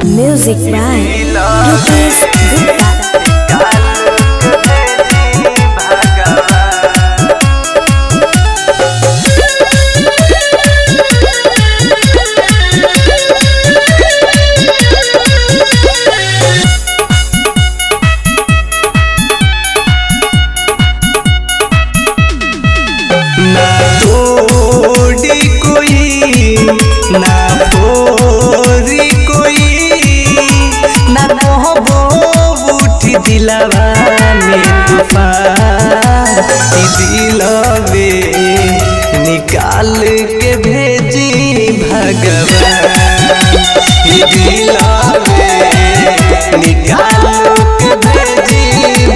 Music by Rupesh Gupta. ना तोड़ी कोई ना फोरी कोई ना कहबो उठी दिलवा में तूफान ई दिलवे निकाल के भेजी भगवान ई दिलवे निकाल के भेजी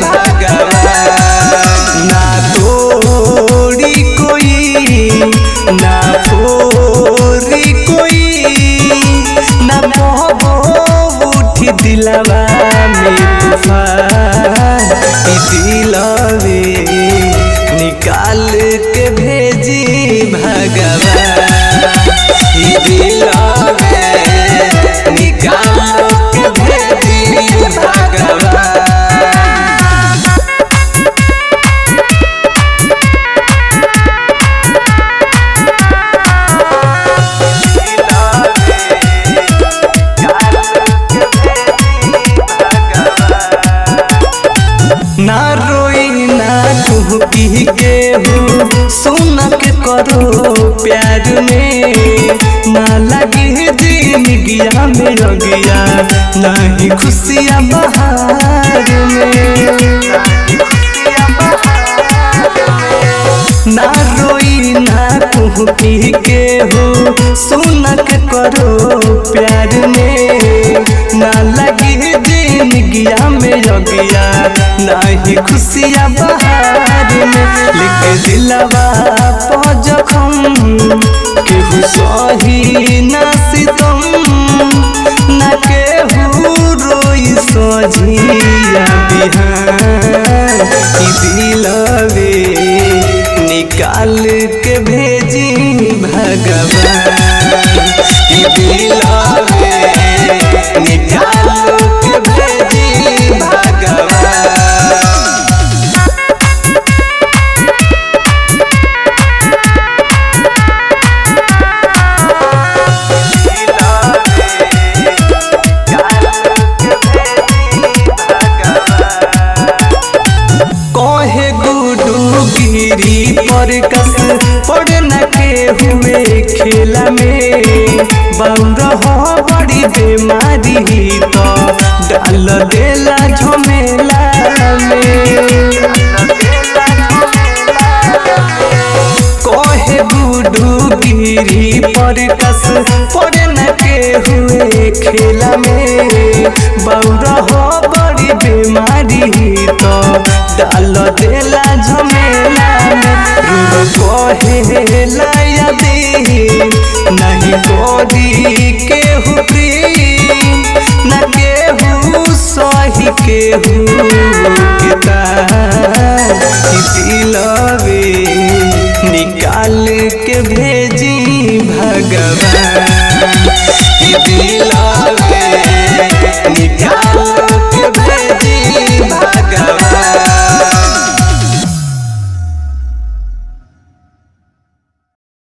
भगवान ना तोड़ी कोई ना फोरी कोई ना कहबो उठी दिलवा में तूफान ई दिलवे निकाल के भेजी भगवान ई दिलवे निकाल के भेजी भगवान। ना रोई ना कुहकी केहू सुन के करो प्यार में ना लगी जिंदगिया में लगिया नहीं खुशियाँ बहार में ना रोई ना कुहकी केहू सुन के करो प्यार में ना लगी जिंदगिया में लगिया नहीं खुशियाँ बहार में लिख दिलवा पो जखम केहू सही ना सितम ना केहू रोई सजिया बिहान ई दिलवे निकाल के भेजी भगवान ई दिलवे निकाल के भेजी भगवान। कहे गुडू गिरी पर कस पड़ न के हुए खेला में बंद हो बड़ी बीमारी तो डाल देला झमेला में कहे गुडू गिरी पर कस पड़ न के हुए खेला में बंद हो बड़ी बीमारी तो डाल देला झमेला में कहे लायदी नहीं कोरी केहू प्रेम न केहू सही केहू दिलवे निकाल के भेजी भगवान ई दिल